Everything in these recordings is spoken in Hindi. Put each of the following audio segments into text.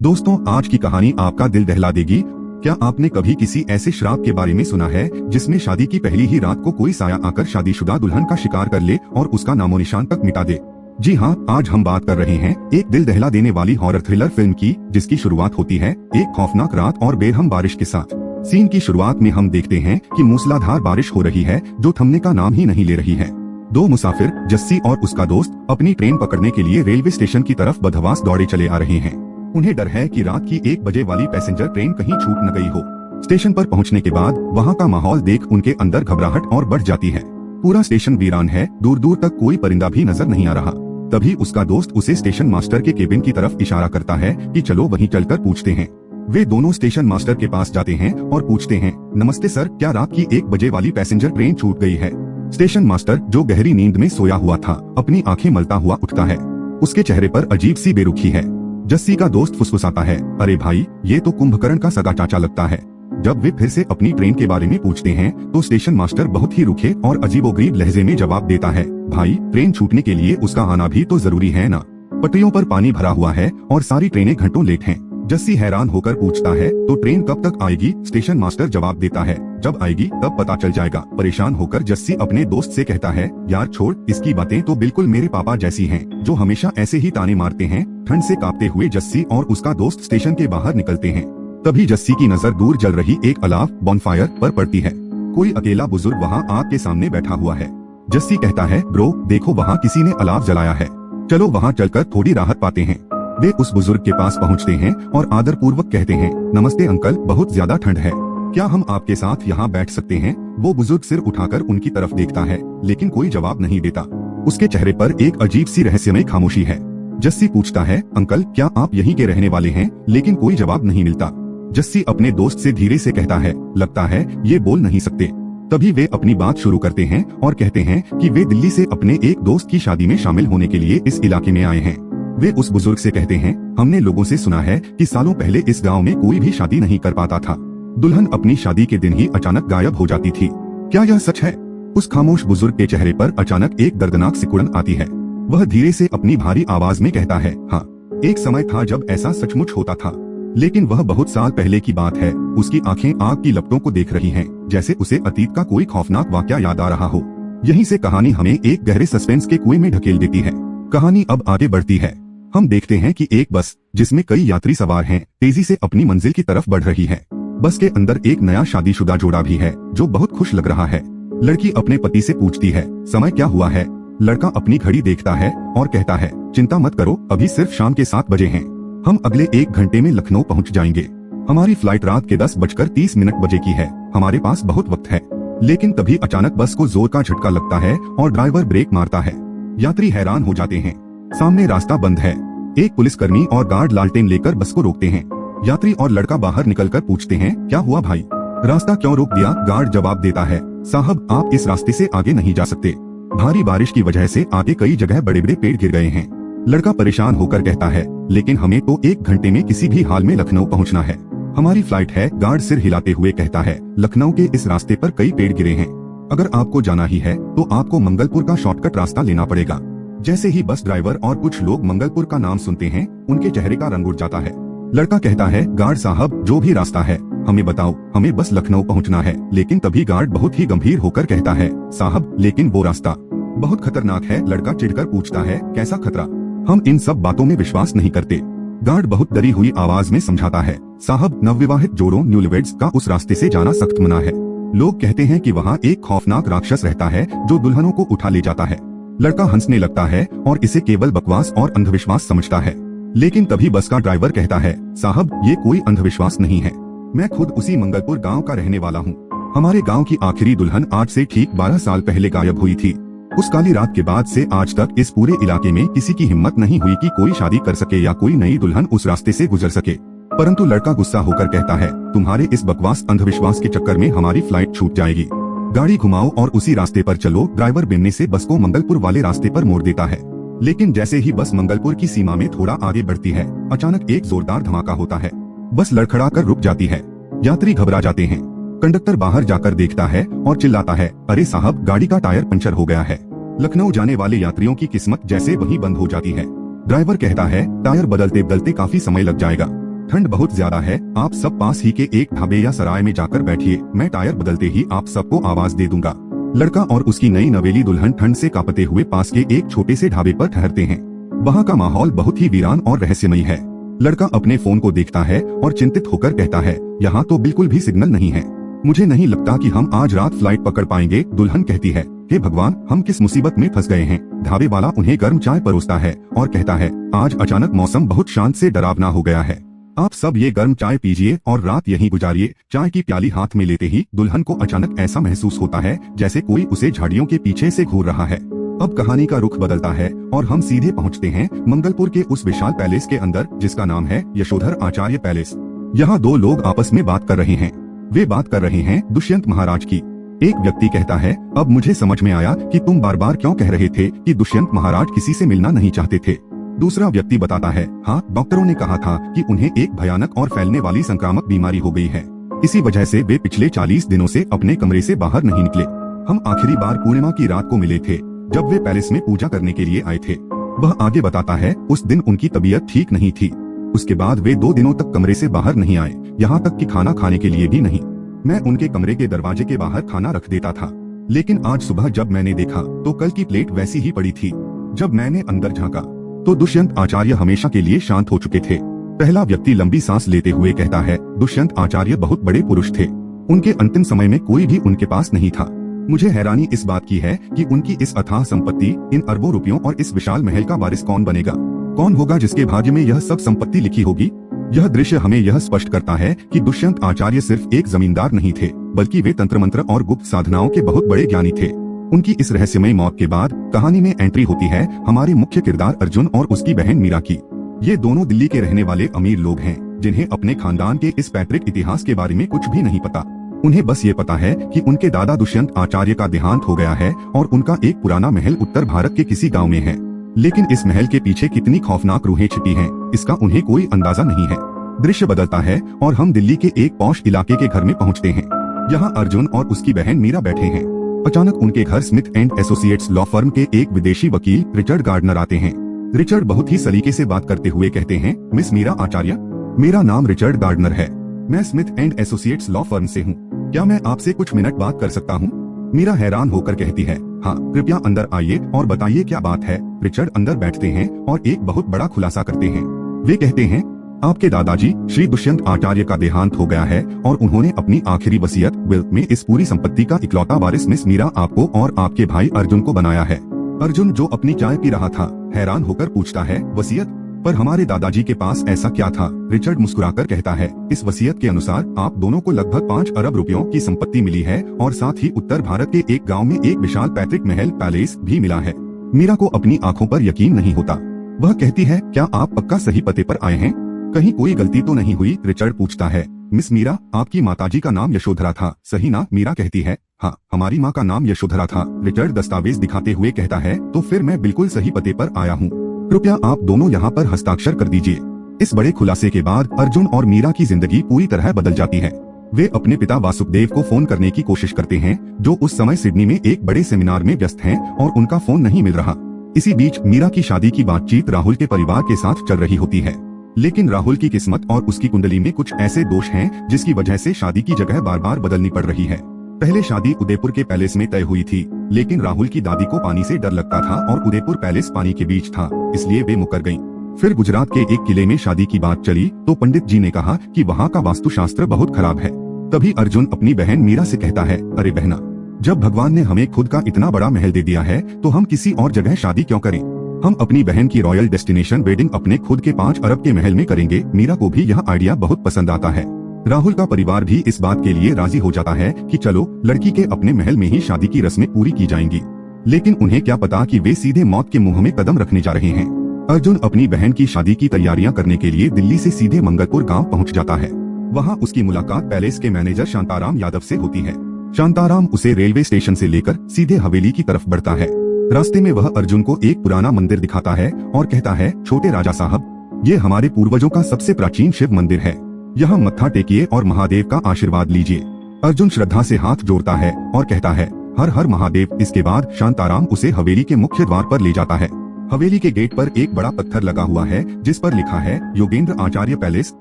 दोस्तों, आज की कहानी आपका दिल दहला देगी। क्या आपने कभी किसी ऐसे श्राप के बारे में सुना है जिसमें शादी की पहली ही रात को कोई साया आकर शादीशुदा दुल्हन का शिकार कर ले और उसका नामो निशान तक मिटा दे? जी हाँ, आज हम बात कर रहे हैं एक दिल दहला देने वाली हॉरर थ्रिलर फिल्म की, जिसकी शुरुआत होती है एक खौफनाक रात और बेरहम बारिश के साथ। सीन की शुरुआत में हम देखते हैं कि मूसलाधार बारिश हो रही है जो थमने का नाम ही नहीं ले रही है। दो मुसाफिर जस्सी और उसका दोस्त अपनी ट्रेन पकड़ने के लिए रेलवे स्टेशन की तरफ बदहवास दौड़े चले आ रहे हैं। उन्हें डर है कि रात की 1 बजे वाली पैसेंजर ट्रेन कहीं छूट न गई हो। स्टेशन पर पहुंचने के बाद वहां का माहौल देख उनके अंदर घबराहट और बढ़ जाती है। पूरा स्टेशन वीरान है, दूर दूर तक कोई परिंदा भी नजर नहीं आ रहा। तभी उसका दोस्त उसे स्टेशन मास्टर के केबिन की तरफ इशारा करता है कि चलो वहीं चलकर पूछते हैं। वे दोनों स्टेशन मास्टर के पास जाते हैं और पूछते हैं, नमस्ते सर, क्या रात की 1 बजे वाली पैसेंजर ट्रेन छूट गई है? स्टेशन मास्टर, जो गहरी नींद में सोया हुआ था, अपनी आंखें मलता हुआ उठता है। उसके चेहरे पर अजीब सी बेरुखी है। जस्सी का दोस्त फुसफुसाता है, अरे भाई, ये तो कुंभकर्ण का सगा चाचा लगता है। जब वे फिर से अपनी ट्रेन के बारे में पूछते हैं तो स्टेशन मास्टर बहुत ही रूखे और अजीबोगरीब लहजे में जवाब देता है, भाई, ट्रेन छूटने के लिए उसका आना भी तो जरूरी है ना। पटरियों पर पानी भरा हुआ है और सारी ट्रेनें घंटों लेट हैं। जस्सी हैरान होकर पूछता है, तो ट्रेन कब तक आएगी? स्टेशन मास्टर जवाब देता है, जब आएगी तब पता चल जाएगा। परेशान होकर जस्सी अपने दोस्त से कहता है, यार छोड़, इसकी बातें तो बिल्कुल मेरे पापा जैसी हैं, जो हमेशा ऐसे ही ताने मारते हैं। ठंड से कांपते हुए जस्सी और उसका दोस्त स्टेशन के बाहर निकलते हैं। तभी जस्सी की नजर दूर जल रही एक अलाव बॉनफायर पर पड़ती है। कोई अकेला बुजुर्ग वहाँ आग के सामने बैठा हुआ है। जस्सी कहता है, ब्रो, देखो वहाँ किसी ने अलाव जलाया है, चलो वहाँ चलकर थोड़ी राहत पाते हैं। वे उस बुजुर्ग के पास पहुँचते हैं और आदर पूर्वक कहते हैं, नमस्ते अंकल, बहुत ज्यादा ठंड है, क्या हम आपके साथ यहाँ बैठ सकते हैं? वो बुजुर्ग सिर उठाकर उनकी तरफ देखता है, लेकिन कोई जवाब नहीं देता। उसके चेहरे पर एक अजीब सी रहस्यमय खामोशी है। जस्सी पूछता है, अंकल, क्या आप यहीं के रहने वाले हैं? लेकिन कोई जवाब नहीं मिलता। जस्सी अपने दोस्त से धीरे से कहता है, लगता है ये बोल नहीं सकते। तभी वे अपनी बात शुरू करते हैं और कहते हैं कि वे दिल्ली से अपने एक दोस्त की शादी में शामिल होने के लिए इस इलाके में आए हैं। वे उस बुजुर्ग से कहते हैं, हमने लोगों से सुना है कि सालों पहले इस गांव में कोई भी शादी नहीं कर पाता था। दुल्हन अपनी शादी के दिन ही अचानक गायब हो जाती थी। क्या यह सच है? उस खामोश बुजुर्ग के चेहरे पर अचानक एक दर्दनाक सिकुड़न आती है। वह धीरे से अपनी भारी आवाज में कहता है, हाँ, एक समय था जब ऐसा सचमुच होता था, लेकिन वह बहुत साल पहले की बात है। उसकी आंखें आग की लपटों को देख रही हैं, जैसे उसे अतीत का कोई खौफनाक वाकया याद आ रहा हो। यहीं से कहानी हमें एक गहरे सस्पेंस के कुएं में ढकेल देती है। कहानी अब आगे बढ़ती है। हम देखते हैं कि एक बस, जिसमें कई यात्री सवार हैं, तेजी से अपनी मंजिल की तरफ बढ़ रही है। बस के अंदर एक नया शादीशुदा जोड़ा भी है, जो बहुत खुश लग रहा है। लड़की अपने पति से पूछती है, समय क्या हुआ है? लड़का अपनी घड़ी देखता है और कहता है, चिंता मत करो, अभी सिर्फ शाम के 7 बजे हैं। हम अगले 1 घंटे में लखनऊ पहुंच जाएंगे। हमारी फ्लाइट रात के 10:30 बजे की है, हमारे पास बहुत वक्त है। लेकिन तभी अचानक बस को जोर का झटका लगता है और ड्राइवर ब्रेक मारता है। यात्री हैरान हो जाते हैं। सामने रास्ता बंद है। एक पुलिसकर्मी और गार्ड लालटेन लेकर बस को रोकते हैं। यात्री और लड़का बाहर निकलकर पूछते हैं, क्या हुआ भाई, रास्ता क्यों रोक दिया? गार्ड जवाब देता है, साहब, आप इस रास्ते से आगे नहीं जा सकते, भारी बारिश की वजह से आगे कई जगह बड़े बड़े पेड़ गिर गए हैं। लड़का परेशान होकर कहता है, लेकिन हमें तो 1 घंटे में किसी भी हाल में लखनऊ पहुंचना है, हमारी फ्लाइट है। गार्ड सिर हिलाते हुए कहता है, लखनऊ के इस रास्ते पर कई पेड़ गिरे हैं, अगर आपको जाना ही है तो आपको मंगलपुर का शॉर्टकट रास्ता लेना पड़ेगा। जैसे ही बस ड्राइवर और कुछ लोग मंगलपुर का नाम सुनते हैं, उनके चेहरे का रंग उड़ जाता है। लड़का कहता है, गार्ड साहब, जो भी रास्ता है हमें बताओ, हमें बस लखनऊ पहुंचना है। लेकिन तभी गार्ड बहुत ही गंभीर होकर कहता है, साहब, लेकिन वो रास्ता बहुत खतरनाक है। लड़का चिढ़कर पूछता है, कैसा खतरा? हम इन सब बातों में विश्वास नहीं करते। गार्ड बहुत डरी हुई आवाज में समझाता है, साहब, नवविवाहित जोड़ों न्यूलीवेड्स का उस रास्ते से जाना सख्त मना है। लोग कहते हैं कि वहाँ एक खौफनाक राक्षस रहता है जो दुल्हनों को उठा ले जाता है। लड़का हंसने लगता है और इसे केवल बकवास और अंधविश्वास समझता है। लेकिन तभी बस का ड्राइवर कहता है, साहब, ये कोई अंधविश्वास नहीं है, मैं खुद उसी मंगलपुर गांव का रहने वाला हूँ। हमारे गांव की आखिरी दुल्हन आज से ठीक 12 साल पहले गायब हुई थी। उस काली रात के बाद से आज तक इस पूरे इलाके में किसी की हिम्मत नहीं हुई कि कोई शादी कर सके या कोई नई दुल्हन उस रास्ते से गुजर सके। परंतु लड़का गुस्सा होकर कहता है, तुम्हारे इस बकवास अंधविश्वास के चक्कर में हमारी फ्लाइट छूट जाएगी, गाड़ी घुमाओ और उसी रास्ते पर चलो। ड्राइवर बिन्ने से बस को मंगलपुर वाले रास्ते पर मोड़ देता है। लेकिन जैसे ही बस मंगलपुर की सीमा में थोड़ा आगे बढ़ती है, अचानक एक जोरदार धमाका होता है। बस लड़खड़ा कर रुक जाती है। यात्री घबरा जाते हैं। कंडक्टर बाहर जाकर देखता है और चिल्लाता है, अरे साहब, गाड़ी का टायर पंचर हो गया है। लखनऊ जाने वाले यात्रियों की किस्मत जैसे वहीं बंद हो जाती है। ड्राइवर कहता है, टायर बदलते बदलते काफी समय लग जाएगा, ठंड बहुत ज्यादा है, आप सब पास ही के एक ढाबे या सराय में जाकर बैठिए, मैं टायर बदलते ही आप सबको आवाज दे दूंगा। लड़का और उसकी नई नवेली दुल्हन ठंड से कांपते हुए पास के एक छोटे से ढाबे पर ठहरते हैं। वहाँ का माहौल बहुत ही वीरान और रहस्यमयी है। लड़का अपने फोन को देखता है और चिंतित होकर कहता है, यहाँ तो बिल्कुल भी सिग्नल नहीं है, मुझे नहीं लगता कि हम आज रात फ्लाइट पकड़ पाएंगे। दुल्हन कहती है, हे भगवान, हम किस मुसीबत में फंस गए हैं। ढाबे वाला उन्हें गर्म चाय परोसता है और कहता है, आज अचानक मौसम बहुत शांत से डरावना हो गया है, आप सब ये गर्म चाय पीजिए और रात यहीं गुजारिए। चाय की प्याली हाथ में लेते ही दुल्हन को अचानक ऐसा महसूस होता है जैसे कोई उसे झाड़ियों के पीछे से घूर रहा है। अब कहानी का रुख बदलता है और हम सीधे पहुंचते हैं मंगलपुर के उस विशाल पैलेस के अंदर जिसका नाम है यशोधर आचार्य पैलेस। यहाँ दो लोग आपस में बात कर रहे हैं। वे बात कर रहे हैं दुष्यंत महाराज की। एक व्यक्ति कहता है, अब मुझे समझ में आया कि तुम बार बार क्यों कह रहे थे कि दुष्यंत महाराज किसी से मिलना नहीं चाहते थे। दूसरा व्यक्ति बताता है, हाँ, डॉक्टरों ने कहा था कि उन्हें एक भयानक और फैलने वाली संक्रामक बीमारी हो गई है, इसी वजह से वे पिछले 40 दिनों से अपने कमरे से बाहर नहीं निकले। हम आखिरी बार पूर्णिमा की रात को मिले थे जब वे पैलेस में पूजा करने के लिए आए थे। वह आगे बताता है, उस दिन उनकी तबीयत ठीक नहीं थी, उसके बाद वे 2 दिनों तक कमरे से बाहर नहीं आए, यहाँ तक कि खाना खाने के लिए भी नहीं। मैं उनके कमरे के दरवाजे के बाहर खाना रख देता था, लेकिन आज सुबह जब मैंने देखा तो कल की प्लेट वैसी ही पड़ी थी। जब मैंने अंदर झांका तो दुष्यंत आचार्य हमेशा के लिए शांत हो चुके थे। पहला व्यक्ति लंबी सांस लेते हुए कहता है, दुष्यंत आचार्य बहुत बड़े पुरुष थे, उनके अंतिम समय में कोई भी उनके पास नहीं था। मुझे हैरानी इस बात की है कि उनकी इस अथाह संपत्ति, इन अरबों रुपयों और इस विशाल महल का वारिस कौन बनेगा, कौन होगा जिसके भाग्य में यह सब संपत्ति लिखी होगी। यह दृश्य हमें यह स्पष्ट करता है कि दुष्यंत आचार्य सिर्फ एक जमींदार नहीं थे, बल्कि वे तंत्र मंत्र और गुप्त साधनाओं के बहुत बड़े ज्ञानी थे। उनकी इस रहस्यमयी मौत के बाद कहानी में एंट्री होती है हमारे मुख्य किरदार अर्जुन और उसकी बहन मीरा की। ये दोनों दिल्ली के रहने वाले अमीर लोग हैं जिन्हें अपने खानदान के इस पैतृक इतिहास के बारे में कुछ भी नहीं पता। उन्हें बस ये पता है कि उनके दादा दुष्यंत आचार्य का देहांत हो गया है और उनका एक पुराना महल उत्तर भारत के किसी गाँव में है। लेकिन इस महल के पीछे कितनी खौफनाक रूहें छिपी हैं, इसका उन्हें कोई अंदाजा नहीं है। दृश्य बदलता है और हम दिल्ली के एक पॉश इलाके के घर में पहुंचते हैं। यहाँ अर्जुन और उसकी बहन मीरा बैठे हैं। अचानक उनके घर Smith and associates law firm के एक विदेशी वकील रिचर्ड गार्डनर आते हैं। रिचर्ड बहुत ही सलीके से बात करते हुए कहते हैं, मिस मीरा आचार्य, मेरा नाम रिचर्ड गार्डनर है, मैं Smith and associates law firm से हूँ, क्या मैं आपसे कुछ मिनट बात कर सकता हूँ। मीरा हैरान होकर कहती है, हाँ, कृपया अंदर आइए और बताइए क्या बात है। रिचर्ड अंदर बैठते हैं और एक बहुत बड़ा खुलासा करते हैं। वे कहते हैं, आपके दादाजी श्री दुष्यंत आचार्य का देहांत हो गया है और उन्होंने अपनी आखिरी वसीयत विल में इस पूरी संपत्ति का इकलौता वारिस मिस मीरा आपको और आपके भाई अर्जुन को बनाया है। अर्जुन, जो अपनी चाय पी रहा था, हैरान होकर पूछता है, वसीयत? पर हमारे दादाजी के पास ऐसा क्या था? रिचर्ड मुस्कुराकर कहता है, इस वसीयत के अनुसार आप दोनों को लगभग 5 अरब रुपयों की संपत्ति मिली है और साथ ही उत्तर भारत के एक गाँव में एक विशाल पैतृक महल पैलेस भी मिला है। मीरा को अपनी आँखों पर यकीन नहीं होता। वह कहती है, क्या आप पक्का सही पते पर आए हैं? कहीं कोई गलती तो नहीं हुई? रिचर्ड पूछता है, मिस मीरा, आपकी माताजी का नाम यशोधरा था, सही ना? मीरा कहती है, हाँ, हमारी माँ का नाम यशोधरा था। रिचर्ड दस्तावेज दिखाते हुए कहता है, तो फिर मैं बिल्कुल सही पते पर आया हूँ, कृपया आप दोनों यहाँ पर हस्ताक्षर कर दीजिए। इस बड़े खुलासे के बाद अर्जुन और मीरा की जिंदगी पूरी तरह बदल जाती है। वे अपने पिता वासुदेव को फोन करने की कोशिश करते हैं, जो उस समय सिडनी में एक बड़े सेमिनार में व्यस्त हैं और उनका फोन नहीं मिल रहा। इसी बीच मीरा की शादी की बातचीत राहुल के परिवार के साथ चल रही होती है, लेकिन राहुल की किस्मत और उसकी कुंडली में कुछ ऐसे दोष हैं जिसकी वजह से शादी की जगह बार बार बदलनी पड़ रही है। पहले शादी उदयपुर के पैलेस में तय हुई थी, लेकिन राहुल की दादी को पानी से डर लगता था और उदयपुर पैलेस पानी के बीच था, इसलिए वे मुकर गयीं। फिर गुजरात के एक किले में शादी की बात चली तो पंडित जी ने कहा कि वहाँ का वास्तुशास्त्र बहुत खराब है। तभी अर्जुन अपनी बहन मीरा से कहता है, अरे बहना, जब भगवान ने हमें खुद का इतना बड़ा महल दे दिया है तो हम किसी और जगह शादी क्यों करें? हम अपनी बहन की रॉयल डेस्टिनेशन वेडिंग अपने खुद के 5 अरब के महल में करेंगे। मीरा को भी यह आइडिया बहुत पसंद आता है। राहुल का परिवार भी इस बात के लिए राजी हो जाता है कि चलो लड़की के अपने महल में ही शादी की रस्में पूरी की जाएंगी। लेकिन उन्हें क्या पता कि वे सीधे मौत के मुंह में कदम रखने जा रहे हैं। अर्जुन अपनी बहन की शादी की तैयारियां करने के लिए दिल्ली से सीधे मंगलपुर गाँव पहुँच जाता है। वहाँ उसकी मुलाकात पैलेस के मैनेजर शांताराम यादव से होती है। शांताराम उसे रेलवे स्टेशन से लेकर सीधे हवेली की तरफ बढ़ता है। रास्ते में वह अर्जुन को एक पुराना मंदिर दिखाता है और कहता है, छोटे राजा साहब, ये हमारे पूर्वजों का सबसे प्राचीन शिव मंदिर है, यहाँ मत्था टेकिए और महादेव का आशीर्वाद लीजिए। अर्जुन श्रद्धा से हाथ जोड़ता है और कहता है, हर हर महादेव। इसके बाद शांताराम उसे हवेली के मुख्य द्वार पर ले जाता है। हवेली के गेट पर एक बड़ा पत्थर लगा हुआ है जिस पर लिखा है योगेंद्र आचार्य पैलेस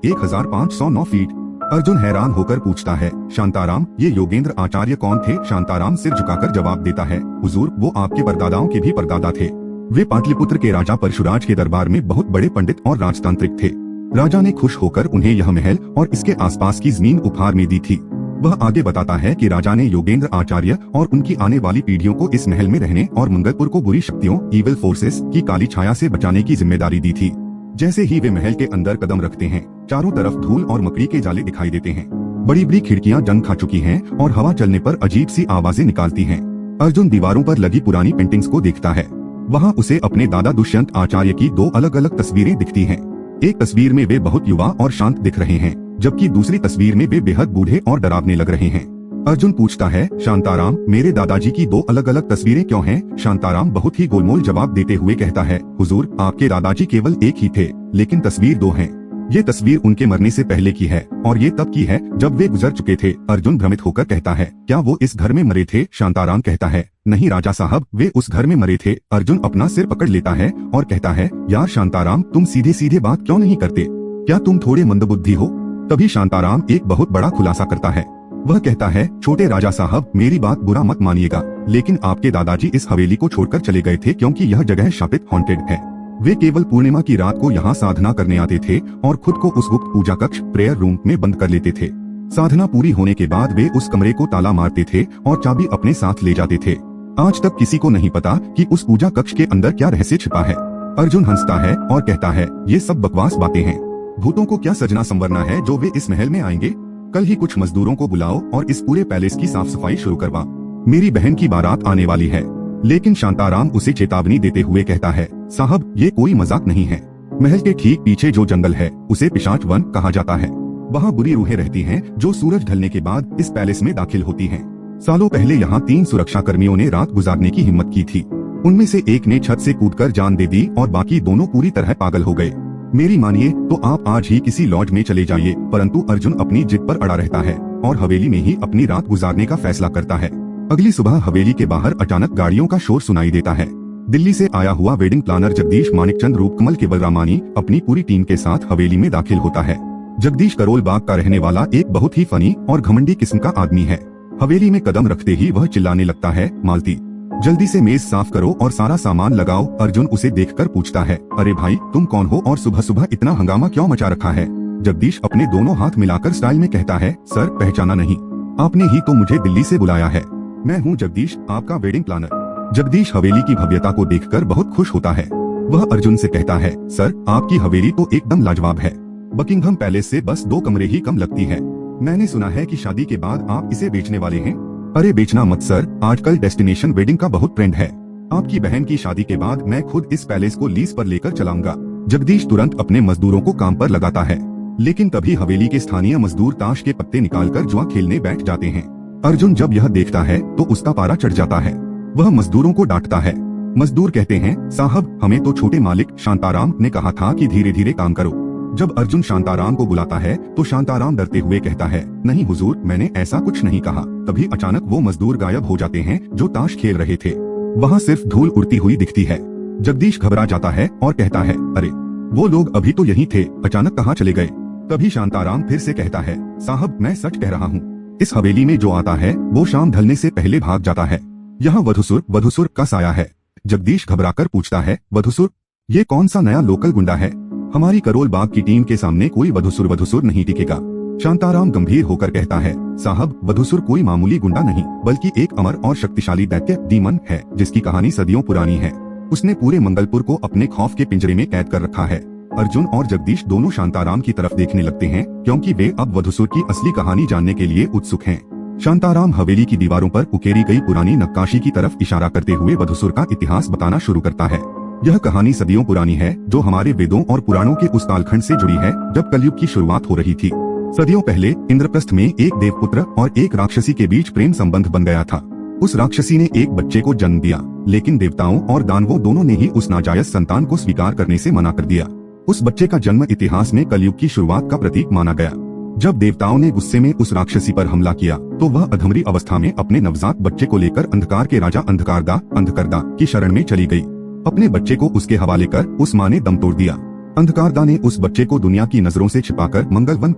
1509 फीट। अर्जुन हैरान होकर पूछता है, शांताराम ये योगेंद्र आचार्य कौन थे? शांताराम सिर झुकाकर जवाब देता है, हुजूर वो आपके परदादाओं के भी परदादा थे। वे पाटलिपुत्र के राजा परशुराज के दरबार में बहुत बड़े पंडित और राजतांत्रिक थे। राजा ने खुश होकर उन्हें यह महल और इसके आसपास की जमीन उपहार में दी थी। वह आगे बताता है कि राजा ने योगेंद्र आचार्य और उनकी आने वाली पीढ़ियों को इस महल में रहने और मंगलपुर को बुरी शक्तियों इविल फोर्सेस की काली छाया से बचाने की जिम्मेदारी दी थी। जैसे ही वे महल के अंदर कदम रखते हैं, चारों तरफ धूल और मकड़ी के जाले दिखाई देते हैं। बड़ी बड़ी खिड़कियां जंग खा चुकी हैं और हवा चलने पर अजीब सी आवाजें निकालती हैं। अर्जुन दीवारों पर लगी पुरानी पेंटिंग्स को देखता है। वहाँ उसे अपने दादा दुष्यंत आचार्य की 2 अलग अलग तस्वीरें दिखती हैं। एक तस्वीर में वे बहुत युवा और शांत दिख रहे हैं, जबकि दूसरी तस्वीर में वे बेहद बूढ़े और डरावने लग रहे हैं। अर्जुन पूछता है, शांताराम मेरे दादाजी की 2 अलग अलग तस्वीरें क्यों हैं? शांताराम बहुत ही गोलमोल जवाब देते हुए कहता है, हुजूर आपके दादाजी केवल एक ही थे, लेकिन तस्वीर 2 हैं। ये तस्वीर उनके मरने से पहले की है और ये तब की है जब वे गुजर चुके थे। अर्जुन भ्रमित होकर कहता है, क्या वो इस घर में मरे थे? शांताराम कहता है, नहीं राजा साहब, वे उस घर में मरे थे। अर्जुन अपना सिर पकड़ लेता है और कहता है, यार शांताराम तुम सीधे सीधे बात क्यों नहीं करते? क्या तुम थोड़े मंदबुद्धि हो? तभी शांताराम एक बहुत बड़ा खुलासा करता है। वह कहता है, छोटे राजा साहब मेरी बात बुरा मत मानिएगा, लेकिन आपके दादाजी इस हवेली को छोड़कर चले गए थे क्योंकि यह जगह शापित हॉन्टेड है। वे केवल पूर्णिमा की रात को यहाँ साधना करने आते थे और खुद को उस गुप्त पूजा कक्ष प्रेयर रूम में बंद कर लेते थे। साधना पूरी होने के बाद वे उस कमरे को ताला मारते थे और चाबी अपने साथ ले जाते थे। आज तक किसी को नहीं पता कि उस पूजा कक्ष के अंदर क्या रहस्य छिपा है। अर्जुन हंसता है और कहता है, ये सब बकवास बातें हैं। भूतों को क्या सजना संवरना है जो वे इस महल में आएंगे? कल ही कुछ मजदूरों को बुलाओ और इस पूरे पैलेस की साफ सफाई शुरू करवा। मेरी बहन की बारात आने वाली है। लेकिन शांताराम उसे चेतावनी देते हुए कहता है, साहब ये कोई मजाक नहीं है। महल के ठीक पीछे जो जंगल है उसे पिशाच वन कहा जाता है। वहाँ बुरी रूहें रहती हैं जो सूरज ढलने के बाद इस पैलेस में दाखिल होती हैं। सालों पहले यहाँ 3 सुरक्षा कर्मियों ने रात गुजारने की हिम्मत की थी। उनमें से एक ने छत से कूदकर जान दे दी और बाकी दोनों पूरी तरह पागल हो गए। मेरी मानिए तो आप आज ही किसी लॉज में चले जाइए, परंतु अर्जुन अपनी जिद पर अड़ा रहता है और हवेली में ही अपनी रात गुजारने का फैसला करता है। अगली सुबह हवेली के बाहर अचानक गाड़ियों का शोर सुनाई देता है। दिल्ली से आया हुआ वेडिंग प्लानर जगदीश मानिकचंद रूपकमल केवल रामानी अपनी पूरी टीम के साथ हवेली में दाखिल होता है। जगदीश करोल बाग का रहने वाला एक बहुत ही फनी और घमंडी किस्म का आदमी है। हवेली में कदम रखते ही वह चिल्लाने लगता है, मालती जल्दी से मेज साफ करो और सारा सामान लगाओ। अर्जुन उसे देखकर पूछता है, अरे भाई तुम कौन हो और सुबह सुबह इतना हंगामा क्यों मचा रखा है? जगदीश अपने दोनों हाथ मिलाकर स्टाइल में कहता है, सर पहचाना नहीं? आपने ही तो मुझे दिल्ली से बुलाया है। मैं हूँ जगदीश, आपका वेडिंग प्लानर। जगदीश हवेली की भव्यता को देखकर बहुत खुश होता है। वह अर्जुन से कहता है, सर आपकी हवेली तो एकदम लाजवाब है। बकिंघम पैलेस से बस 2 कमरे ही कम लगती है। मैंने सुना है कि शादी के बाद आप इसे बेचने वाले हैं। अरे बेचना मत सर, आजकल डेस्टिनेशन वेडिंग का बहुत ट्रेंड है। आपकी बहन की शादी के बाद मैं खुद इस पैलेस को लीज पर लेकर चलाऊंगा। जगदीश तुरंत अपने मजदूरों को काम पर लगाता है, लेकिन तभी हवेली के स्थानीय मजदूर ताश के पत्ते निकालकर जुआ खेलने बैठ जाते हैं। अर्जुन जब यह देखता है तो उसका पारा चढ़ जाता है। वह मजदूरों को डांटता है। मजदूर कहते हैं, साहब हमें तो छोटे मालिक शांताराम ने कहा था कि धीरे धीरे काम करो। जब अर्जुन शांताराम को बुलाता है तो शांताराम डरते हुए कहता है, नहीं हुजूर मैंने ऐसा कुछ नहीं कहा। तभी अचानक वो मजदूर गायब हो जाते हैं जो ताश खेल रहे थे। वहाँ सिर्फ धूल उड़ती हुई दिखती है। जगदीश घबरा जाता है और कहता है, अरे वो लोग अभी तो यहीं थे, अचानक कहाँ चले गए? तभी शांताराम फिर से कहता है, साहब मैं सच कह रहा हूँ। इस हवेली में जो आता है वो शाम ढलने से पहले भाग जाता है। यहाँ वधुसुर का साया है। जगदीश घबराकर पूछता है, वधुसुर? ये कौन सा नया लोकल गुंडा है? हमारी करोल बाग की टीम के सामने कोई वधुसुर नहीं टिकेगा। शांताराम गंभीर होकर कहता है, साहब वधुसुर कोई मामूली गुंडा नहीं बल्कि एक अमर और शक्तिशाली दैत्य डीमन है जिसकी कहानी सदियों पुरानी है। उसने पूरे मंगलपुर को अपने खौफ के पिंजरे में कैद कर रखा है। अर्जुन और जगदीश दोनों शांताराम की तरफ देखने लगते हैं क्योंकि वे अब वधुसुर की असली कहानी जानने के लिए उत्सुक हैं। शांताराम हवेली की दीवारों पर उकेरी गई पुरानी नक्काशी की तरफ इशारा करते हुए वधुसुर का इतिहास बताना शुरू करता है। यह कहानी सदियों पुरानी है जो हमारे वेदों और पुराणों के उस कालखंड से जुड़ी है जब कलयुग की शुरुआत हो रही थी। सदियों पहले इंद्रप्रस्थ में एक देवपुत्र और एक राक्षसी के बीच प्रेम संबंध बन गया था। उस राक्षसी ने एक बच्चे को जन्म दिया, लेकिन देवताओं और दानवों दोनों ने ही उस नाजायज संतान को स्वीकार करने से मना कर दिया। उस बच्चे का जन्म इतिहास में कलयुग की शुरुआत का प्रतीक माना गया। जब देवताओं ने गुस्से में उस राक्षसी पर हमला किया तो वह अधमरी अवस्था में अपने नवजात बच्चे को लेकर अंधकार के राजा अंधकारदा की शरण में चली गई। अपने बच्चे को उसके हवाले कर उस माँ ने दम तोड़ दिया। अंधकारदा ने उस बच्चे को दुनिया की नजरों से छिपाकर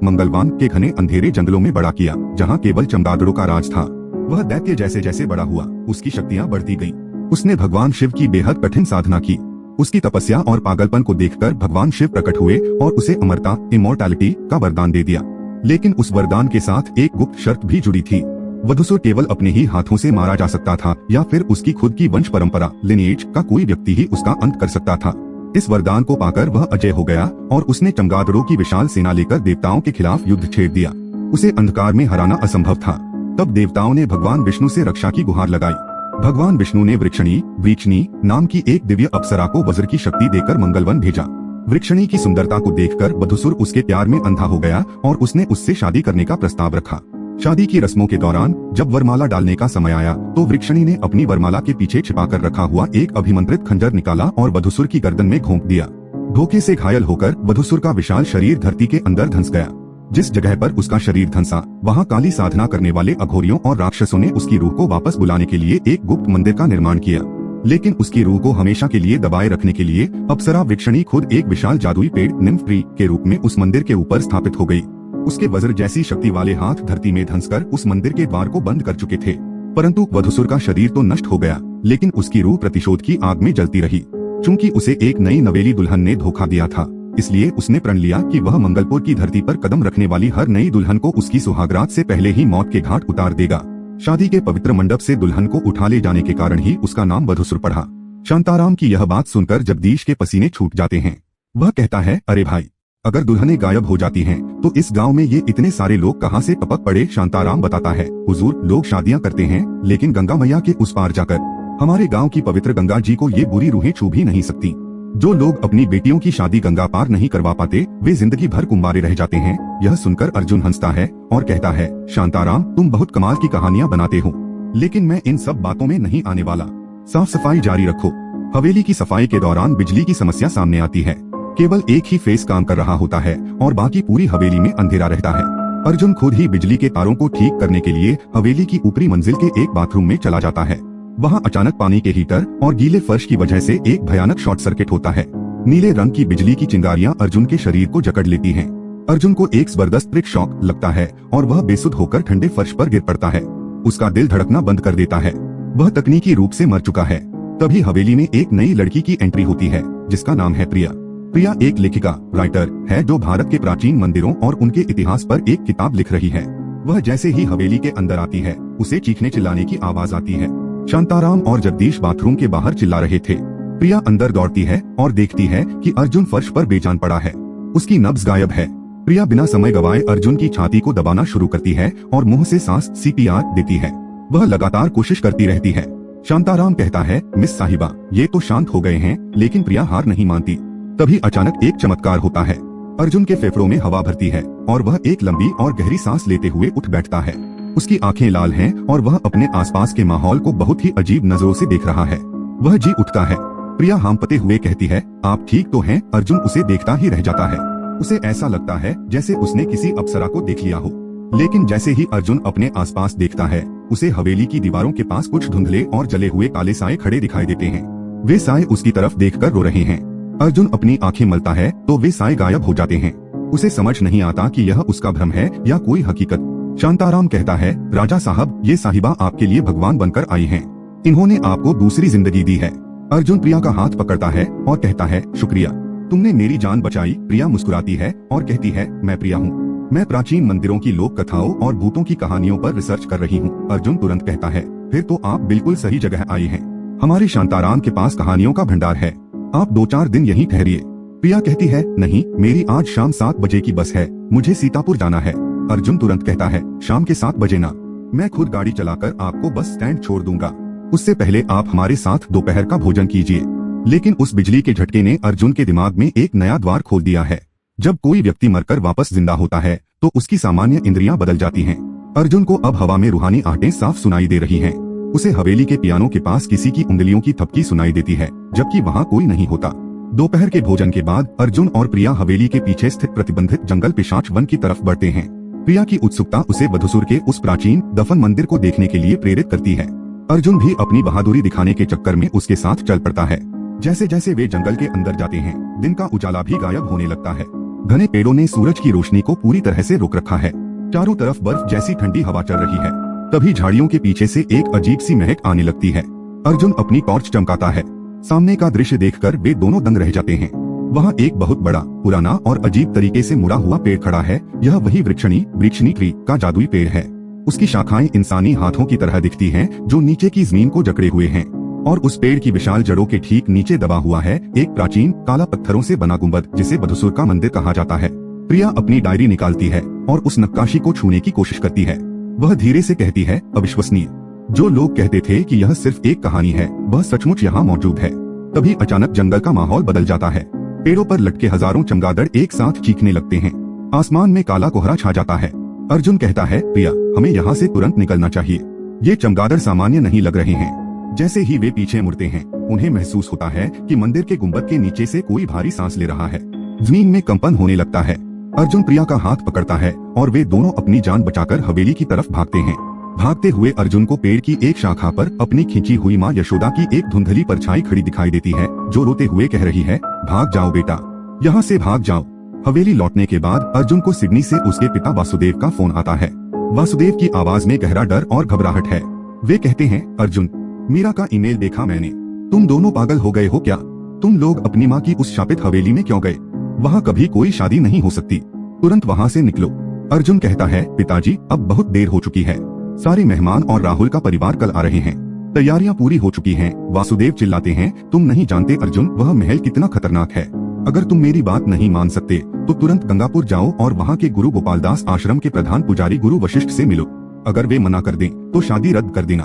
मंगलवान के घने अंधेरे जंगलों में बड़ा किया, जहाँ केवल चमगादड़ों का राज था। वह दैत्य जैसे जैसे बड़ा हुआ, उसकी शक्तियाँ बढ़ती गईं। उसने भगवान शिव की बेहद कठिन साधना की। उसकी तपस्या और पागलपन को देखकर भगवान शिव प्रकट हुए और उसे अमरता इमोर्टैलिटी का वरदान दे दिया। लेकिन उस वरदान के साथ एक गुप्त शर्त भी जुड़ी थी। वधुसुर केवल अपने ही हाथों से मारा जा सकता था या फिर उसकी खुद की वंश परंपरा लिनिएज का कोई व्यक्ति ही उसका अंत कर सकता था। इस वरदान को पाकर वह अजय हो गया और उसने चमगादड़ों की विशाल सेना लेकर देवताओं के खिलाफ युद्ध छेड़ दिया। उसे अंधकार में हराना असंभव था। तब देवताओं ने भगवान विष्णु से रक्षा की गुहार लगाई। भगवान विष्णु ने वृक्षणी नाम की एक दिव्य अप्सरा को वज्र की शक्ति देकर मंगलवन भेजा। वृक्षणी की सुंदरता को देखकर वधुसुर उसके प्यार में अंधा हो गया और उसने उससे शादी करने का प्रस्ताव रखा। शादी की रस्मों के दौरान जब वरमाला डालने का समय आया तो वृक्षणी ने अपनी वरमाला के पीछे छिपाकर रखा हुआ एक अभिमंत्रित खंजर निकाला और वधुसुर की गर्दन में घोंप दिया। धोखे से घायल होकर वधुसुर का विशाल शरीर धरती के अंदर धंस गया। जिस जगह पर उसका शरीर धंसा वहाँ काली साधना करने वाले अघोरियों और राक्षसों ने उसकी रूह को वापस बुलाने के लिए एक गुप्त मंदिर का निर्माण किया। लेकिन उसकी रूह को हमेशा के लिए दबाए रखने के लिए अप्सरा वृक्षणी खुद एक विशाल जादुई पेड़ निम्फ ट्री के रूप में उस मंदिर के ऊपर स्थापित हो गई। उसके वज्र जैसी शक्ति वाले हाथ धरती में धंसकर उस मंदिर के द्वार को बंद कर चुके थे। परंतु वधुसुर का शरीर तो नष्ट हो गया, लेकिन उसकी रूह प्रतिशोध की आग में जलती रही। चूंकि उसे एक नई नवेली दुल्हन ने धोखा दिया था, इसलिए उसने प्रण लिया कि वह मंगलपुर की धरती पर कदम रखने वाली हर नई दुल्हन को उसकी सुहागरात से पहले ही मौत के घाट उतार देगा। शादी के पवित्र मंडप से दुल्हन को उठा ले जाने के कारण ही उसका नाम वधुसुर पड़ा। शांताराम की यह बात सुनकर जगदीश के पसीने छूट जाते हैं। वह कहता है, अरे भाई, अगर दुल्हनें गायब हो जाती हैं, तो इस गांव में ये इतने सारे लोग कहां से टपक पड़े। शांताराम बताता है, हुजूर, लोग शादियां करते हैं, लेकिन गंगा मैया के उस पार जाकर हमारे गांव की पवित्र गंगा जी को ये बुरी रूहें छू भी नहीं सकती। जो लोग अपनी बेटियों की शादी गंगा पार नहीं करवा पाते, वे जिंदगी भर कुंवारे रह जाते हैं। यह सुनकर अर्जुन हंसता है और कहता है, शांताराम, तुम बहुत कमाल की कहानियां बनाते हो, लेकिन मैं इन सब बातों में नहीं आने वाला। साफ सफाई जारी रखो। हवेली की सफाई के दौरान बिजली की समस्या सामने आती है। केवल एक ही फेस काम कर रहा होता है और बाकी पूरी हवेली में अंधेरा रहता है। अर्जुन खुद ही बिजली के तारों को ठीक करने के लिए हवेली की ऊपरी मंजिल के एक बाथरूम में चला जाता है। वहाँ अचानक पानी के हीटर और गीले फर्श की वजह से एक भयानक शॉर्ट सर्किट होता है। नीले रंग की बिजली की चिंगारियां अर्जुन के शरीर को जकड़ लेती हैं। अर्जुन को एक जबरदस्त प्रिक शॉक लगता है और वह बेसुध होकर ठंडे फर्श पर गिर पड़ता है। उसका दिल धड़कना बंद कर देता है। वह तकनीकी रूप से मर चुका है। तभी हवेली में एक नई लड़की की एंट्री होती है, जिसका नाम है प्रिया। प्रिया एक लेखिका राइटर है जो भारत के प्राचीन मंदिरों और उनके इतिहास पर एक किताब लिख रही है। वह जैसे ही हवेली के अंदर आती है, उसे चीखने चिल्लाने की आवाज आती है। शांताराम और जगदीश बाथरूम के बाहर चिल्ला रहे थे। प्रिया अंदर दौड़ती है और देखती है कि अर्जुन फर्श पर बेजान पड़ा है। उसकी नब्ज गायब है। प्रिया बिना समय गवाए अर्जुन की छाती को दबाना शुरू करती है और मुंह से सांस CPR देती है। वह लगातार कोशिश करती रहती है। शांताराम कहता है, मिस साहिबा, ये तो शांत हो गए हैं, लेकिन प्रिया हार नहीं मानती। तभी अचानक एक चमत्कार होता है। अर्जुन के फेफड़ों में हवा भरती है और वह एक लंबी और गहरी सांस लेते हुए उठ बैठता है। उसकी आंखें लाल हैं और वह अपने आसपास के माहौल को बहुत ही अजीब नजरों से देख रहा है। वह जी उठता है। प्रिया हांफते हुए कहती है, आप ठीक तो हैं? अर्जुन उसे देखता ही रह जाता है। उसे ऐसा लगता है जैसे उसने किसी अप्सरा को देख लिया हो। लेकिन जैसे ही अर्जुन अपने आसपास देखता है, उसे हवेली की दीवारों के पास कुछ धुंधले और जले हुए काले साए खड़े दिखाई देते हैं। वे साए उसकी तरफ देखकर रो रहे हैं। अर्जुन अपनी आंखें मलता है तो वे साए गायब हो जाते हैं। उसे समझ नहीं आता कि यह उसका भ्रम है या कोई हकीकत। शांताराम कहता है, राजा साहब, ये साहिबा आपके लिए भगवान बनकर आई हैं। इन्होंने आपको दूसरी जिंदगी दी है। अर्जुन प्रिया का हाथ पकड़ता है और कहता है, शुक्रिया, तुमने मेरी जान बचाई। प्रिया मुस्कुराती है और कहती है, मैं प्रिया हूँ। मैं प्राचीन मंदिरों की लोक कथाओं और भूतों की कहानियों पर रिसर्च कर रही हूँ। अर्जुन तुरंत कहता है, फिर तो आप बिल्कुल सही जगह आई हैं। हमारे शांताराम के पास कहानियों का भंडार है। आप 2-4 दिन यहीं ठहरिए। प्रिया कहती है, नहीं, मेरी आज शाम 7 बजे की बस है, मुझे सीतापुर जाना है। अर्जुन तुरंत कहता है, शाम के 7 बजे ना, मैं खुद गाड़ी चलाकर आपको बस स्टैंड छोड़ दूंगा। उससे पहले आप हमारे साथ दोपहर का भोजन कीजिए। लेकिन उस बिजली के झटके ने अर्जुन के दिमाग में एक नया द्वार खोल दिया है। जब कोई व्यक्ति मरकर वापस जिंदा होता है तो उसकी सामान्य इंद्रियां बदल जाती हैं। अर्जुन को अब हवा में रूहानी आहटें साफ सुनाई दे रही हैं। उसे हवेली के पियानो के पास किसी की उंगलियों की थपकी सुनाई देती है, जबकि वहाँ कोई नहीं होता। दोपहर के भोजन के बाद अर्जुन और प्रिया हवेली के पीछे स्थित प्रतिबंधित जंगल पिशाच वन की तरफ बढ़ते हैं। प्रिया की उत्सुकता उसे वधुसुर के उस प्राचीन दफन मंदिर को देखने के लिए प्रेरित करती है। अर्जुन भी अपनी बहादुरी दिखाने के चक्कर में उसके साथ चल पड़ता है। जैसे जैसे वे जंगल के अंदर जाते हैं, दिन का उजाला भी गायब होने लगता है। घने पेड़ों ने सूरज की रोशनी को पूरी तरह से रोक रखा है। चारों तरफ बर्फ जैसी ठंडी हवा चल रही है। तभी झाड़ियों के पीछे से एक अजीब सी महक आने लगती है। अर्जुन अपनी टॉर्च चमकाता है। सामने का दृश्य देखकर वे दोनों दंग रह जाते हैं। वहाँ एक बहुत बड़ा, पुराना और अजीब तरीके से मुड़ा हुआ पेड़ खड़ा है। यह वही वृक्षनी ट्री का जादुई पेड़ है। उसकी शाखाएं इंसानी हाथों की तरह दिखती हैं, जो नीचे की जमीन को जकड़े हुए हैं। और उस पेड़ की विशाल जड़ों के ठीक नीचे दबा हुआ है एक प्राचीन काला पत्थरों से बना गुंबद, जिसे बधुसुर का मंदिर कहा जाता है। प्रिया अपनी डायरी निकालती है और उस नक्काशी को छूने की कोशिश करती है। वह धीरे से कहती है, अविश्वसनीय। जो लोग कहते थे कि यह सिर्फ एक कहानी है, वह सचमुच यहाँ मौजूद है। तभी अचानक जंगल का माहौल बदल जाता है। पेड़ों पर लटके हजारों चमगादड़ एक साथ चीखने लगते हैं। आसमान में काला कोहरा छा जाता है। अर्जुन कहता है, प्रिया, हमें यहाँ से तुरंत निकलना चाहिए। ये चमगादड़ सामान्य नहीं लग रहे हैं। जैसे ही वे पीछे मुड़ते हैं, उन्हें महसूस होता है कि मंदिर के गुंबद के नीचे से कोई भारी सांस ले रहा है। जमीन में कंपन होने लगता है। अर्जुन प्रिया का हाथ पकड़ता है और वे दोनों अपनी जान बचाकर हवेली की तरफ भागते हैं। भागते हुए अर्जुन को पेड़ की एक शाखा पर अपनी खींची हुई माँ यशोदा की एक धुंधली परछाई खड़ी दिखाई देती है, जो रोते हुए कह रही है, भाग जाओ बेटा, यहाँ से भाग जाओ। हवेली लौटने के बाद अर्जुन को सिडनी से उसके पिता वासुदेव का फोन आता है। वासुदेव की आवाज में गहरा डर और घबराहट है। वे कहते हैं, अर्जुन, मीरा का ईमेल देखा मैंने। तुम दोनों पागल हो गए हो क्या? तुम लोग अपनी माँ की उस शापित हवेली में क्यों गए? वहाँ कभी कोई शादी नहीं हो सकती। तुरंत वहाँ से निकलो। अर्जुन कहता है, पिताजी, अब बहुत देर हो चुकी है। सारे मेहमान और राहुल का परिवार कल आ रहे हैं। तैयारियां पूरी हो चुकी हैं। वासुदेव चिल्लाते हैं, तुम नहीं जानते अर्जुन, वह महल कितना खतरनाक है। अगर तुम मेरी बात नहीं मान सकते तो तुरंत गंगापुर जाओ और वहाँ के गुरु गोपालदास आश्रम के प्रधान पुजारी गुरु वशिष्ठ से मिलो। अगर वे मना कर दें तो शादी रद्द कर देना।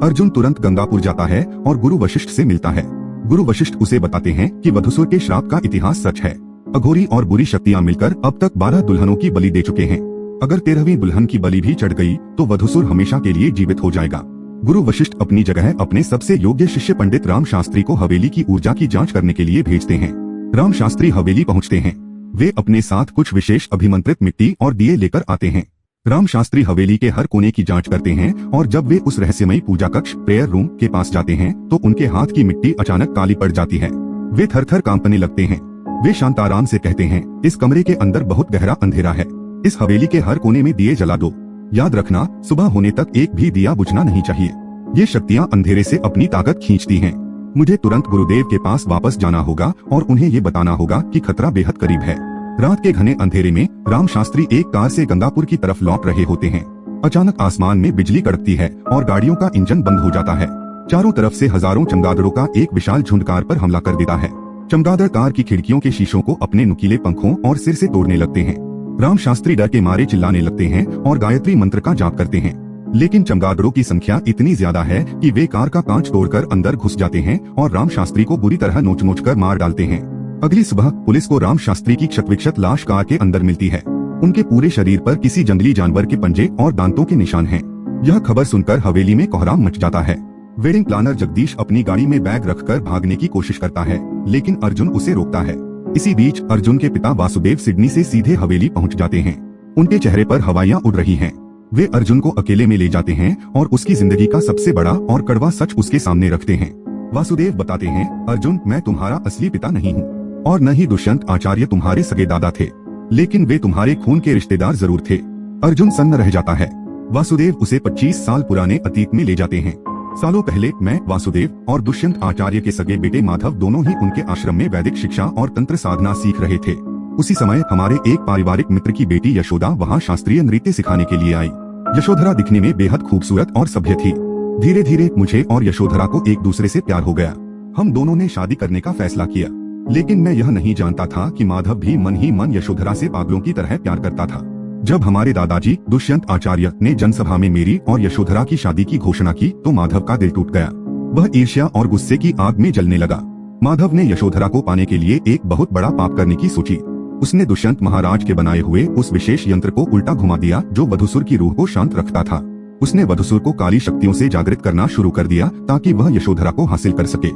अर्जुन तुरंत गंगापुर जाता है और गुरु वशिष्ठ से मिलता है। गुरु वशिष्ठ उसे बताते हैं कि वधुसुर के श्राप का इतिहास सच है। अघोरी और बुरी शक्तियाँ मिलकर अब तक 12 दुल्हनों की बलि दे चुके हैं। अगर 13वीं दुल्हन की बलि भी चढ़ गई तो वधुसुर हमेशा के लिए जीवित हो जाएगा। गुरु वशिष्ठ अपनी जगह अपने सबसे योग्य शिष्य पंडित राम शास्त्री को हवेली की ऊर्जा की जांच करने के लिए भेजते हैं। राम शास्त्री हवेली पहुंचते हैं। वे अपने साथ कुछ विशेष अभिमंत्रित मिट्टी और दिए लेकर आते हैं। राम शास्त्री हवेली के हर कोने की जांच करते हैं और जब वे उस रहस्यमयी पूजा कक्ष प्रेयर रूम के पास जाते हैं तो उनके हाथ की मिट्टी अचानक काली पड़ जाती है। वे थर-थर कांपने लगते हैं। वे शांताराम से कहते हैं, इस कमरे के अंदर बहुत गहरा अंधेरा है। इस हवेली के हर कोने में दिए जला दो। याद रखना, सुबह होने तक एक भी दिया बुझना नहीं चाहिए। ये शक्तियाँ अंधेरे से अपनी ताकत खींचती हैं। मुझे तुरंत गुरुदेव के पास वापस जाना होगा और उन्हें ये बताना होगा कि खतरा बेहद करीब है। रात के घने अंधेरे में राम शास्त्री एक कार से गंगापुर की तरफ लौट रहे होते हैं। अचानक आसमान में बिजली कड़कती है और गाड़ियों का इंजन बंद हो जाता है। चारों तरफ से हजारों चमगादड़ों का एक विशाल झुंड कार पर हमला कर देता है। चमगादड़ कार की खिड़कियों के शीशों को अपने नुकीले पंखों और सिर से तोड़ने लगते हैं। राम शास्त्री डर के मारे चिल्लाने लगते हैं और गायत्री मंत्र का जाप करते हैं। लेकिन चमगादड़ों की संख्या इतनी ज्यादा है कि वे कार का कांच तोड़कर अंदर घुस जाते हैं और राम शास्त्री को बुरी तरह नोच-नोच कर मार डालते हैं। अगली सुबह पुलिस को राम शास्त्री की क्षत-विक्षत लाश कार के अंदर मिलती है। उनके पूरे शरीर पर किसी जंगली जानवर के पंजे और दांतों के निशान हैं। यह खबर सुनकर हवेली में कोहराम मच जाता है। वेडिंग प्लानर जगदीश अपनी गाड़ी में बैग रखकर भागने की कोशिश करता है, लेकिन अर्जुन उसे रोकता है। इसी बीच अर्जुन के पिता वासुदेव सिडनी से सीधे हवेली पहुंच जाते हैं। उनके चेहरे पर हवाइयां उड़ रही हैं। वे अर्जुन को अकेले में ले जाते हैं और उसकी जिंदगी का सबसे बड़ा और कड़वा सच उसके सामने रखते हैं। वासुदेव बताते हैं, अर्जुन, मैं तुम्हारा असली पिता नहीं हूँ और न ही दुष्यंत आचार्य तुम्हारे सगे दादा थे, लेकिन वे तुम्हारे खून के रिश्तेदार जरूर थे। अर्जुन सन्न रह जाता है। वासुदेव उसे 25 साल पुराने अतीत में ले जाते हैं। सालों पहले मैं, वासुदेव और दुष्यंत आचार्य के सगे बेटे माधव दोनों ही उनके आश्रम में वैदिक शिक्षा और तंत्र साधना सीख रहे थे। उसी समय हमारे एक पारिवारिक मित्र की बेटी यशोदा वहाँ शास्त्रीय नृत्य सिखाने के लिए आई। यशोधरा दिखने में बेहद खूबसूरत और सभ्य थी। धीरे धीरे मुझे और यशोधरा को एक दूसरे से प्यार हो गया। हम दोनों ने शादी करने का फैसला किया, लेकिन मैं यह नहीं जानता था कि माधव भी मन ही मन यशोधरा से पागलों की तरह प्यार करता था। जब हमारे दादाजी दुष्यंत आचार्य ने जनसभा में मेरी और यशोधरा की शादी की घोषणा की तो माधव का दिल टूट गया। वह ईर्ष्या और गुस्से की आग में जलने लगा। माधव ने यशोधरा को पाने के लिए एक बहुत बड़ा पाप करने की सोची। उसने दुष्यंत महाराज के बनाए हुए उस विशेष यंत्र को उल्टा घुमा दिया जो वधुसुर की रूह को शांत रखता था। उसने वधुसुर को काली शक्तियों से जागृत करना शुरू कर दिया ताकि वह यशोधरा को हासिल कर सके।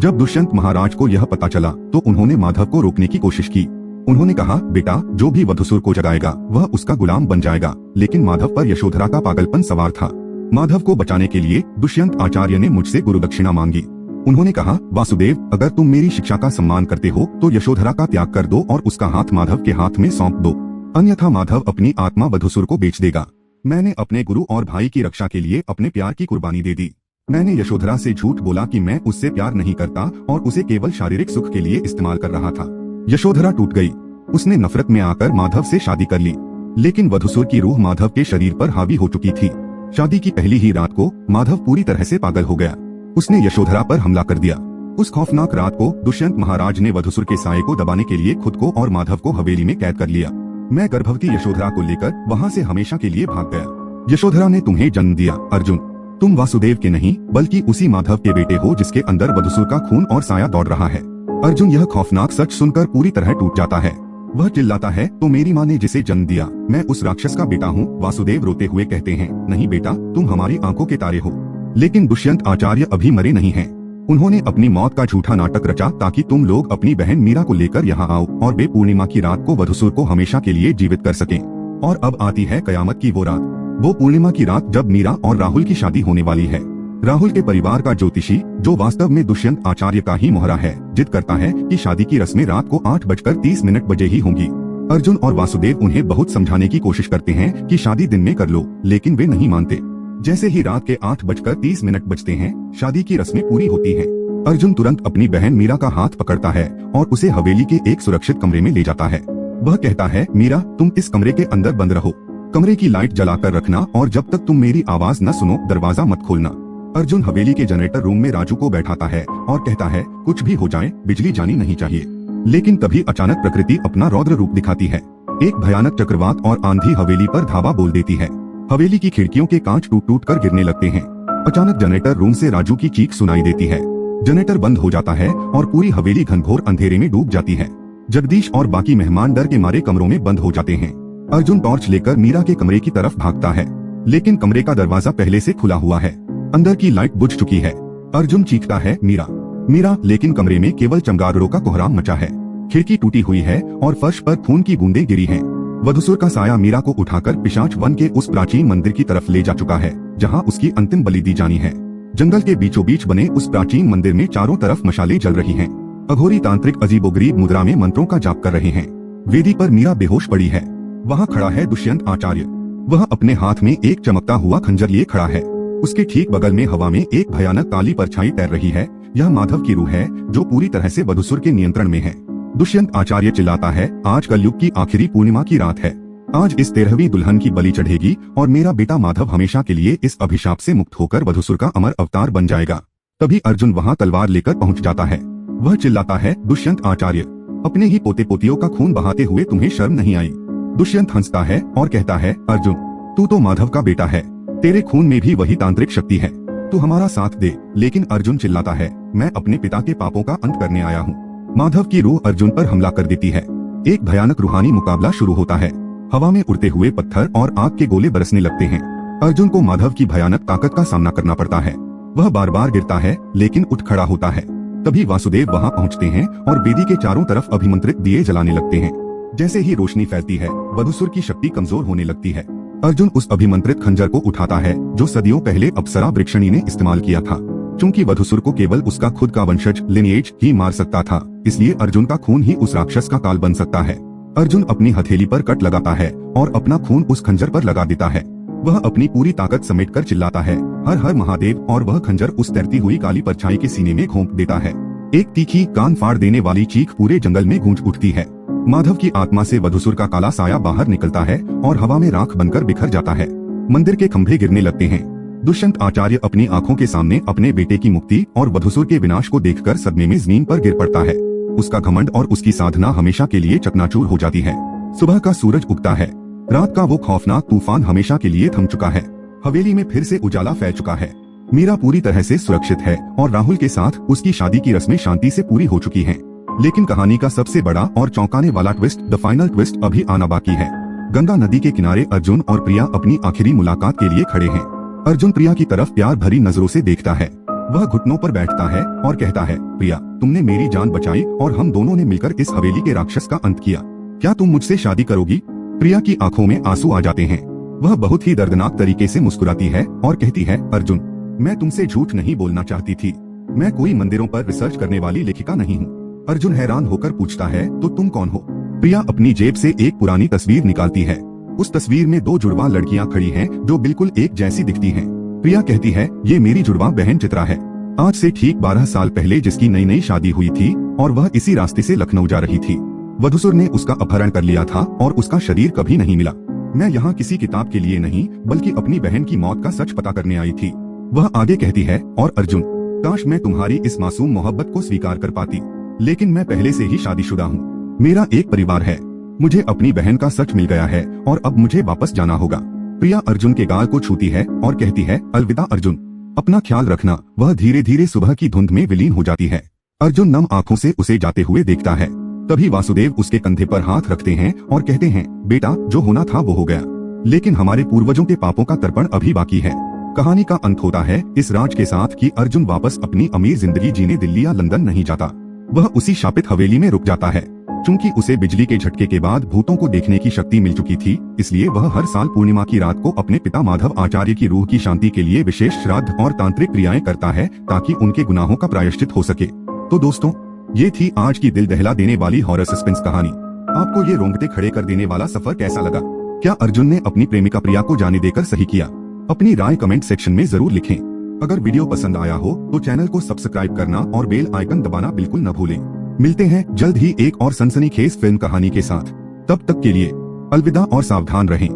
जब दुष्यंत महाराज को यह पता चला तो उन्होंने माधव को रोकने की कोशिश की। उन्होंने कहा, बेटा, जो भी वधुसुर को जगाएगा वह उसका गुलाम बन जाएगा। लेकिन माधव पर यशोधरा का पागलपन सवार था। माधव को बचाने के लिए दुष्यंत आचार्य ने मुझसे गुरु दक्षिणा मांगी। उन्होंने कहा, वासुदेव, अगर तुम मेरी शिक्षा का सम्मान करते हो तो यशोधरा का त्याग कर दो और उसका हाथ माधव के हाथ में सौंप दो, अन्यथा माधव अपनी आत्मा वधुसुर को बेच देगा। मैंने अपने गुरु और भाई की रक्षा के लिए अपने प्यार की कुर्बानी दे दी। मैंने यशोधरा से झूठ बोला कि मैं उससे प्यार नहीं करता और उसे केवल शारीरिक सुख के लिए इस्तेमाल कर रहा था। यशोधरा टूट गई। उसने नफरत में आकर माधव से शादी कर ली, लेकिन वधुसुर की रूह माधव के शरीर पर हावी हो चुकी थी। शादी की पहली ही रात को माधव पूरी तरह से पागल हो गया। उसने यशोधरा पर हमला कर दिया। उस खौफनाक रात को दुष्यंत महाराज ने वधुसुर के साये को दबाने के लिए खुद को और माधव को हवेली में कैद कर लिया। मैं गर्भवती यशोधरा को लेकर वहाँ से हमेशा के लिए भाग गया। यशोधरा ने तुम्हें जन्म दिया अर्जुन। तुम वासुदेव के नहीं बल्कि उसी माधव के बेटे हो जिसके अंदर वधुसुर का खून और साया दौड़ रहा है। अर्जुन यह खौफनाक सच सुनकर पूरी तरह टूट जाता है। वह चिल्लाता है, तो मेरी माँ ने जिसे जन्म दिया मैं उस राक्षस का बेटा हूँ। वासुदेव रोते हुए कहते हैं, नहीं बेटा, तुम हमारी आंखों के तारे हो। लेकिन दुष्यंत आचार्य अभी मरे नहीं हैं। उन्होंने अपनी मौत का झूठा नाटक रचा ताकि तुम लोग अपनी बहन मीरा को लेकर यहाँ आओ और वे पूर्णिमा की रात को वधुसुर को हमेशा के लिए जीवित कर सकें। और अब आती है कयामत की वो रात, वो पूर्णिमा की रात जब मीरा और राहुल की शादी होने वाली है। राहुल के परिवार का ज्योतिषी, जो वास्तव में दुष्यंत आचार्य का ही मोहरा है, जिद करता है कि शादी की रस्में रात को 8:30 बजे ही होंगी। अर्जुन और वासुदेव उन्हें बहुत समझाने की कोशिश करते हैं कि शादी दिन में कर लो, लेकिन वे नहीं मानते। जैसे ही रात के 8:30 बजते हैं, शादी की रस्में पूरी होती हैं। अर्जुन तुरंत अपनी बहन मीरा का हाथ पकड़ता है और उसे हवेली के एक सुरक्षित कमरे में ले जाता है। वह कहता है, मीरा, तुम इस कमरे के अंदर बंद रहो, कमरे की लाइट जलाकर रखना और जब तक तुम मेरी आवाज न सुनो दरवाजा मत खोलना। अर्जुन हवेली के जनरेटर रूम में राजू को बैठाता है और कहता है, कुछ भी हो जाए बिजली जानी नहीं चाहिए। लेकिन तभी अचानक प्रकृति अपना रौद्र रूप दिखाती है। एक भयानक चक्रवात और आंधी हवेली पर धावा बोल देती है। हवेली की खिड़कियों के कांच टूट टूट कर गिरने लगते हैं। अचानक जनरेटर रूम से राजू की चीख सुनाई देती है। जनरेटर बंद हो जाता है और पूरी हवेली घनघोर अंधेरे में डूब जाती है। जगदीश और बाकी मेहमान डर के मारे कमरों में बंद हो जाते हैं। अर्जुन टॉर्च लेकर मीरा के कमरे की तरफ भागता है, लेकिन कमरे का दरवाजा पहले से खुला हुआ है। अंदर की लाइट बुझ चुकी है। अर्जुन चीखता है, मीरा, मीरा, लेकिन कमरे में केवल चमगादड़ों का कोहराम मचा है। खिड़की टूटी हुई है और फर्श पर खून की बूंदें गिरी हैं। वधुसुर का साया मीरा को उठाकर पिशाच वन के उस प्राचीन मंदिर की तरफ ले जा चुका है, जहाँ उसकी अंतिम बलि दी जानी है। जंगल के बीचों बीच बने उस प्राचीन मंदिर में चारों तरफ मशालें जल रही हैं। अघोरी तांत्रिक अजीबोगरीब मुद्रा में मंत्रों का जाप कर रहे हैं। वेदी पर मीरा बेहोश पड़ी है। वहाँ खड़ा है दुष्यंत आचार्य। वह अपने हाथ में एक चमकता हुआ खंजर लिए खड़ा है। उसके ठीक बगल में हवा में एक भयानक काली परछाई तैर रही है। यह माधव की रूह है, जो पूरी तरह से वधुसुर के नियंत्रण में है। दुष्यंत आचार्य चिल्लाता है, आज कलयुग की आखिरी पूर्णिमा की रात है। आज इस 13वीं दुल्हन की बलि चढ़ेगी और मेरा बेटा माधव हमेशा के लिए इस अभिशाप से मुक्त होकर वधुसुर का अमर अवतार बन जाएगा। तभी अर्जुन वहाँ तलवार लेकर पहुँच जाता है। वह चिल्लाता है, दुष्यंत आचार्य, अपने ही पोते पोतियों का खून बहाते हुए तुम्हें शर्म नहीं आई? दुष्यंत हंसता है और कहता है, अर्जुन, तू तो माधव का बेटा है, तेरे खून में भी वही तांत्रिक शक्ति है, तू हमारा साथ दे। लेकिन अर्जुन चिल्लाता है, मैं अपने पिता के पापों का अंत करने आया हूँ। माधव की रूह अर्जुन पर हमला कर देती है। एक भयानक रूहानी मुकाबला शुरू होता है। हवा में उड़ते हुए पत्थर और आग के गोले बरसने लगते हैं। अर्जुन को माधव की भयानक ताकत का सामना करना पड़ता है। वह बार बार गिरता है, लेकिन उठ खड़ा होता है। तभी वासुदेव वहाँ पहुँचते हैं और वेदी के चारों तरफ अभिमंत्रित दिए जलाने लगते हैं। जैसे ही रोशनी फैलती है, वधुसुर की शक्ति कमजोर होने लगती है। अर्जुन उस अभिमंत्रित खंजर को उठाता है, जो सदियों पहले अप्सरा वृक्षणी ने इस्तेमाल किया था। चूंकि वधुसुर को केवल उसका खुद का वंशज लिनिएज ही मार सकता था, इसलिए अर्जुन का खून ही उस राक्षस का काल बन सकता है। अर्जुन अपनी हथेली पर कट लगाता है और अपना खून उस खंजर पर लगा देता है। वह अपनी पूरी ताकत समेटकर चिल्लाता है, हर हर महादेव, और वह खंजर उस तैरती हुई काली परछाई के सीने में घोंप देता है। एक तीखी, कान फाड़ देने वाली चीख पूरे जंगल में गूंज उठती है। माधव की आत्मा से वधुसुर का काला साया बाहर निकलता है और हवा में राख बनकर बिखर जाता है। मंदिर के खंभे गिरने लगते हैं। दुष्यंत आचार्य अपनी आंखों के सामने अपने बेटे की मुक्ति और वधुसुर के विनाश को देखकर सदमे में जमीन पर गिर पड़ता है। उसका घमंड और उसकी साधना हमेशा के लिए चकनाचूर हो जाती है। सुबह का सूरज उगता है। रात का वो खौफनाक तूफान हमेशा के लिए थम चुका है। हवेली में फिर से उजाला फैल चुका है। मीरा पूरी तरह से सुरक्षित है और राहुल के साथ उसकी शादी की रस्में शांति से पूरी हो चुकी हैं। लेकिन कहानी का सबसे बड़ा और चौंकाने वाला ट्विस्ट, द फाइनल ट्विस्ट, अभी आना बाकी है। गंगा नदी के किनारे अर्जुन और प्रिया अपनी आखिरी मुलाकात के लिए खड़े हैं। अर्जुन प्रिया की तरफ प्यार भरी नजरों से देखता है। वह घुटनों पर बैठता है और कहता है, प्रिया, तुमने मेरी जान बचाई और हम दोनों ने मिलकर इस हवेली के राक्षस का अंत किया। क्या तुम मुझसे शादी करोगी? प्रिया की आंखों में आंसू आ जाते हैं। वह बहुत ही दर्दनाक तरीके से मुस्कुराती है और कहती है, अर्जुन, मैं तुमसे झूठ नहीं बोलना चाहती थी। मैं कोई मंदिरों पर रिसर्च करने वाली लेखिका नहीं हूँ। अर्जुन हैरान होकर पूछता है, तो तुम कौन हो? प्रिया अपनी जेब से एक पुरानी तस्वीर निकालती है। उस तस्वीर में दो जुड़वा लड़कियां खड़ी हैं जो बिल्कुल एक जैसी दिखती हैं। प्रिया कहती है, ये मेरी जुड़वा बहन चित्रा है। आज से ठीक 12 साल पहले जिसकी नई नई शादी हुई थी और वह इसी रास्ते से लखनऊ जा रही थी। वधूसुर ने उसका अपहरण कर लिया था और उसका शरीर कभी नहीं मिला। मैं यहाँ किसी किताब के लिए नहीं बल्कि अपनी बहन की मौत का सच पता करने आई थी। वह आगे कहती है, और अर्जुन, काश मैं तुम्हारी इस मासूम मोहब्बत को स्वीकार कर पाती, लेकिन मैं पहले से ही शादीशुदा हूँ। मेरा एक परिवार है। मुझे अपनी बहन का सच मिल गया है और अब मुझे वापस जाना होगा। प्रिया अर्जुन के गाल को छूती है और कहती है, अलविदा अर्जुन, अपना ख्याल रखना। वह धीरे धीरे सुबह की धुंध में विलीन हो जाती है। अर्जुन नम आंखों से उसे जाते हुए देखता है। तभी वासुदेव उसके कंधे पर हाथ रखते हैं और कहते हैं, बेटा, जो होना था वो हो गया, लेकिन हमारे पूर्वजों के पापों का तर्पण अभी बाकी है। कहानी का अंत होता है इस राज के साथ कि अर्जुन वापस अपनी अमीर जिंदगी जीने दिल्ली या लंदन नहीं जाता। वह उसी शापित हवेली में रुक जाता है। चूंकि उसे बिजली के झटके के बाद भूतों को देखने की शक्ति मिल चुकी थी, इसलिए वह हर साल पूर्णिमा की रात को अपने पिता माधव आचार्य की रूह की शांति के लिए विशेष श्राद्ध और तांत्रिक क्रियाएं करता है ताकि उनके गुनाहों का प्रायश्चित हो सके। तो दोस्तों, ये थी आज की दिल दहला देने वाली हॉरर सस्पेंस कहानी। आपको ये रोंगटे खड़े कर देने वाला सफर कैसा लगा? क्या अर्जुन ने अपनी प्रेमिका प्रिया को जाने देकर सही किया? अपनी राय कमेंट सेक्शन में जरूर लिखें। अगर वीडियो पसंद आया हो तो चैनल को सब्सक्राइब करना और बेल आइकन दबाना बिल्कुल न भूलें। मिलते हैं जल्द ही एक और सनसनीखेज फिल्म कहानी के साथ। तब तक के लिए अलविदा और सावधान रहें।